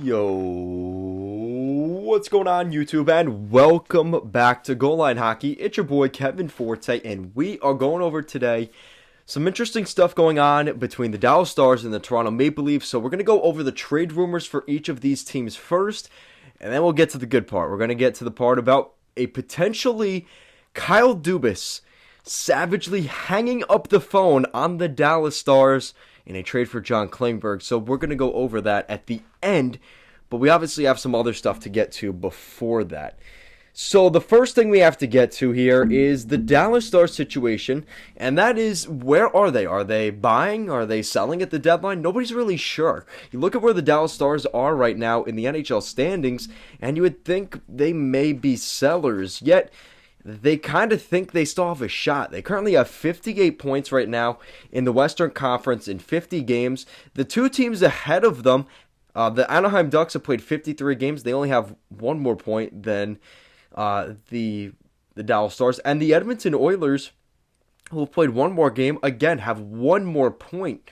Yo, what's going on YouTube, and welcome back to Goal Line Hockey. It's your boy Kevin Forte, and we are going over today some interesting stuff going on between the Dallas Stars and the Toronto Maple Leafs. So we're going to go over the trade rumors for each of these teams first, and then we'll get to the good part. We're going to get to the part about a potentially Kyle Dubas savagely hanging up the phone on the Dallas Stars in a trade for John Klingberg. So we're going to go over that at the end, but we obviously have some other stuff to get to before that. So the first thing we have to get to here is the Dallas Stars situation, and that is, where are they? Are they buying? Are they selling at the deadline? Nobody's really sure. You look at where the Dallas Stars are right now in the NHL standings, and you would think they may be sellers, yet they kind of think they still have a shot. They currently have 58 points right now in the Western Conference in 50 games. The two teams ahead of them, the Anaheim Ducks, have played 53 games. They only have one more point than the Dallas Stars. And the Edmonton Oilers, who have played one more game, again, have one more point.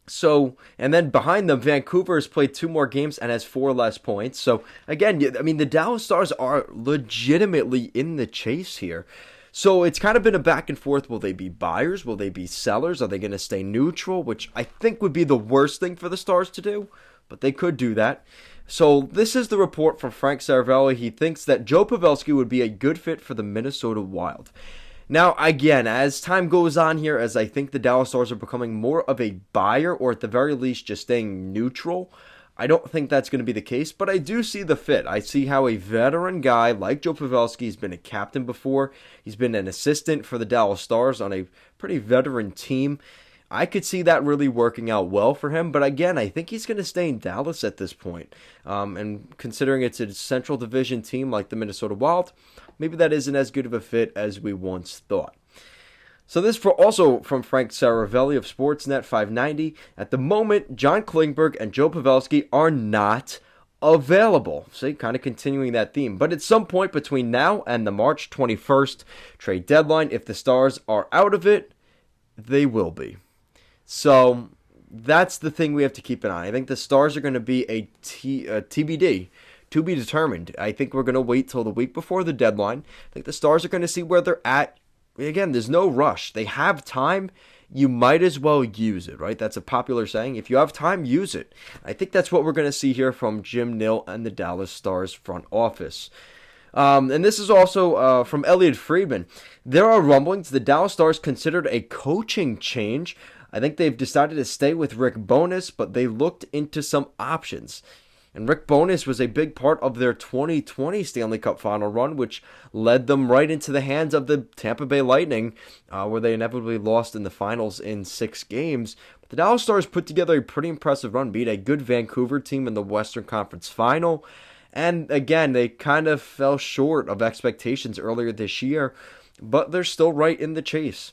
So, and then behind them, Vancouver has played two more games and has four less points. So, again, I mean, the Dallas Stars are legitimately in the chase here. So, it's kind of been a back and forth. Will they be buyers? Will they be sellers? Are they going to stay neutral? Which I think would be the worst thing for the Stars to do, but they could do that. So, this is the report from Frank Saravelli. He thinks that Joe Pavelski would be a good fit for the Minnesota Wild. Now, again, as time goes on here, as I think the Dallas Stars are becoming more of a buyer, or at the very least just staying neutral, I don't think that's going to be the case, but I do see the fit. I see how a veteran guy like Joe Pavelski, he's been a captain before, he's been an assistant for the Dallas Stars on a pretty veteran team. I could see that really working out well for him, but again, I think he's going to stay in Dallas at this point. And considering it's a Central Division team like the Minnesota Wild, maybe that isn't as good of a fit as we once thought. So this also from Frank Saravelli of Sportsnet 590. At the moment, John Klingberg and Joe Pavelski are not available. See, kind of continuing that theme. But at some point between now and the March 21st trade deadline, if the Stars are out of it, they will be. So that's the thing we have to keep an eye on. I think the Stars are going to be a TBD, to be determined. I think we're going to wait till the week before the deadline. I think the Stars are going to see where they're at. Again, there's no rush. They have time. You might as well use it, right? That's a popular saying. If you have time, use it. I think that's what we're going to see here from Jim Nill and the Dallas Stars front office. And this is also from Elliot Friedman. There are rumblings the Dallas Stars considered a coaching change. I think they've decided to stay with Rick Bowness, but they looked into some options. And Rick Bowness was a big part of their 2020 Stanley Cup final run, which led them right into the hands of the Tampa Bay Lightning, where they inevitably lost in the finals in 6 games. But the Dallas Stars put together a pretty impressive run, beat a good Vancouver team in the Western Conference final. And again, they kind of fell short of expectations earlier this year, but they're still right in the chase.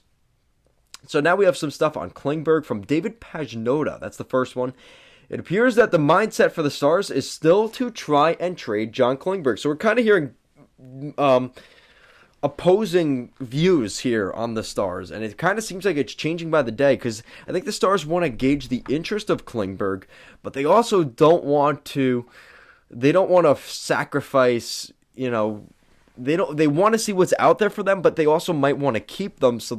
So now we have some stuff on Klingberg from David Pagnotta. That's the first one. It appears that the mindset for the Stars is still to try and trade John Klingberg. So we're kind of hearing opposing views here on the Stars, and it kind of seems like it's changing by the day, because I think the Stars want to gauge the interest of Klingberg, but they also don't want to sacrifice, they want to see what's out there for them, but they also might want to keep them. So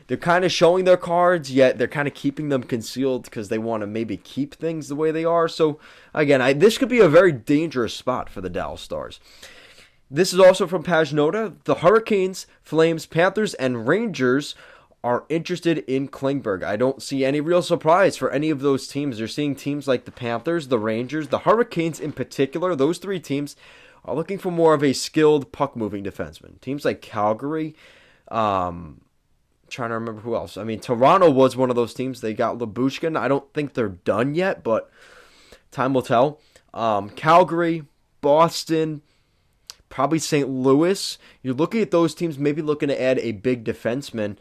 they're kind of showing their cards, yet they're kind of keeping them concealed because they want to maybe keep things the way they are. So, again, this could be a very dangerous spot for the Dallas Stars. This is also from Pagnotta. The Hurricanes, Flames, Panthers, and Rangers are interested in Klingberg. I don't see any real surprise for any of those teams. You're seeing teams like the Panthers, the Rangers, the Hurricanes in particular. Those three teams are looking for more of a skilled puck-moving defenseman. Teams like Calgary, trying to remember who else. I mean, Toronto was one of those teams. They got Lyubushkin. I don't think they're done yet, but time will tell. Calgary, Boston, probably St. Louis. You're looking at those teams, maybe looking to add a big defenseman.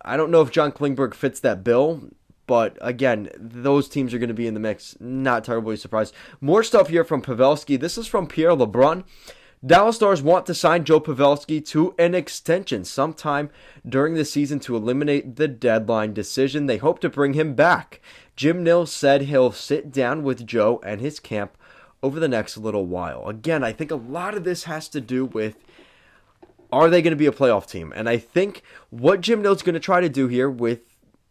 I don't know if John Klingberg fits that bill, but again, those teams are going to be in the mix. Not terribly surprised. More stuff here from Pavelski. This is from Pierre LeBrun. Dallas Stars want to sign Joe Pavelski to an extension sometime during the season to eliminate the deadline decision. They hope to bring him back Jim Nill said he'll sit down with Joe and his camp over the next little while. Again, I think a lot of this has to do with, are they going to be a playoff team? And I think what Jim Nill's going to try to do here with,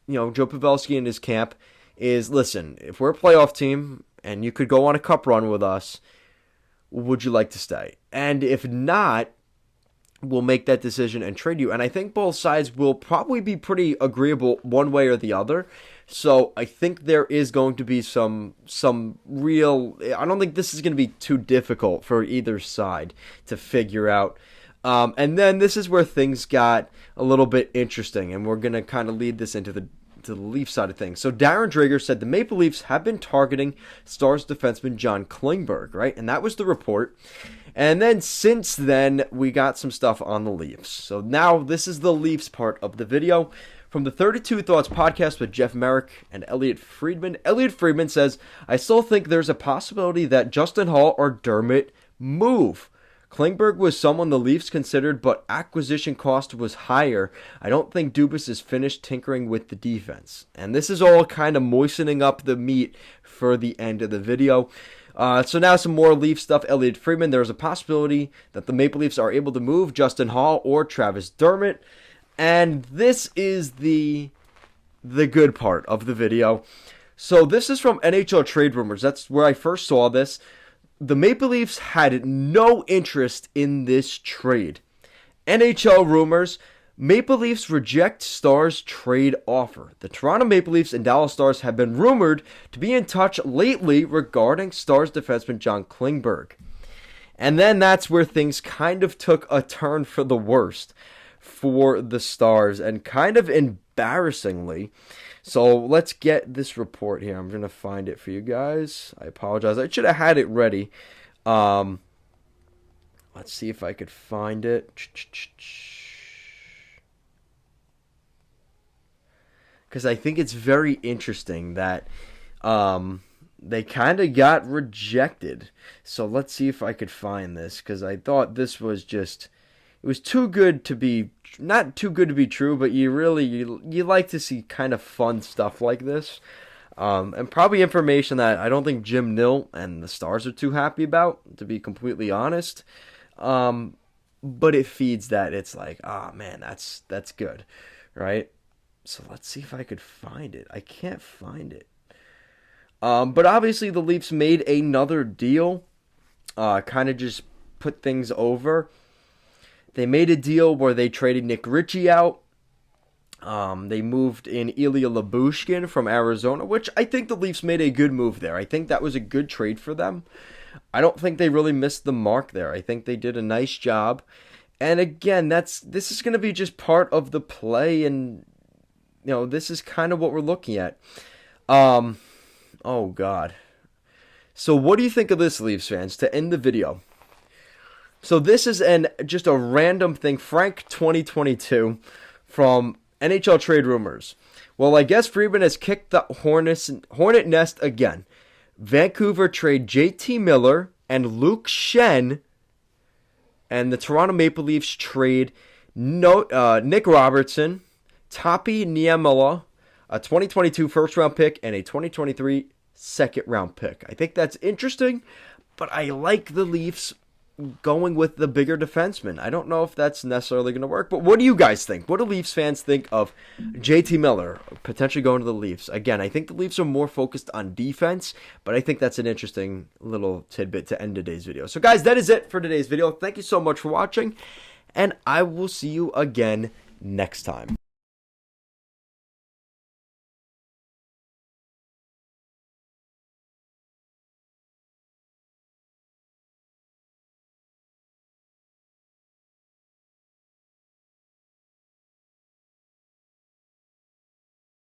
Joe Pavelski and his camp is, listen, if we're a playoff team and you could go on a cup run with us, would you like to stay? And if not, we'll make that decision and trade you. And I think both sides will probably be pretty agreeable one way or the other. So I think there is going to be some real, I don't think this is going to be too difficult for either side to figure out. And then this is where things got a little bit interesting, and we're going to kind of lead this into the Leaf side of things. So Darren Dreger said the Maple Leafs have been targeting Stars defenseman John Klingberg, right? And that was the report. And then since then, we got some stuff on the Leafs. So now this is the Leafs part of the video. From the 32 Thoughts podcast with Jeff Merrick and Elliot Friedman. Elliot Friedman says, I still think there's a possibility that Justin Hall or Dermott move. Klingberg was someone the Leafs considered, but acquisition cost was higher. I don't think Dubas is finished tinkering with the defense. And this is all kind of moistening up the meat for the end of the video. So now some more Leaf stuff. Elliot Friedman, there's a possibility that the Maple Leafs are able to move Justin Hall or Travis Dermott. And this is the good part of the video. So this is from NHL Trade Rumors. That's where I first saw this. The Maple Leafs had no interest in this trade. NHL Rumors, Maple Leafs reject Stars trade offer. The Toronto Maple Leafs and Dallas Stars have been rumored to be in touch lately regarding Stars defenseman John Klingberg. And then that's where things kind of took a turn for the worst for the Stars, and kind of embarrassingly. So let's get this report here. I'm going to find it for you guys. I apologize. I should have had it ready. Let's see if I could find it. Because I think it's very interesting that they kind of got rejected. So let's see if I could find this, because I thought this was just, it was too good to be, not too good to be true, but you like to see kind of fun stuff like this. And probably information that I don't think Jim Nill and the Stars are too happy about, to be completely honest. But it feeds that. It's like, man, that's good, right? So let's see if I could find it. I can't find it. But obviously the Leafs made another deal, kind of just put things over. They made a deal where they traded Nick Ritchie out. They moved in Ilya Lyubushkin from Arizona, which I think the Leafs made a good move there. I think that was a good trade for them. I don't think they really missed the mark there. I think they did a nice job. And again, this is going to be just part of the play, and this is kind of what we're looking at. Oh God. So what do you think of this, Leafs fans, to end the video? So this is just a random thing. Frank 2022 from NHL Trade Rumors. Well, I guess Friedman has kicked the hornet nest again. Vancouver trade JT Miller and Luke Shen, and the Toronto Maple Leafs trade Nick Robertson, Tapi Niemela, a 2022 first-round pick, and a 2023 second-round pick. I think that's interesting, but I like the Leafs going with the bigger defenseman. I don't know if that's necessarily going to work, but what do you guys think? What do Leafs fans think of JT Miller potentially going to the Leafs? Again, I think the Leafs are more focused on defense, but I think that's an interesting little tidbit to end today's video. So guys, that is it for today's video. Thank you so much for watching, and I will see you again next time.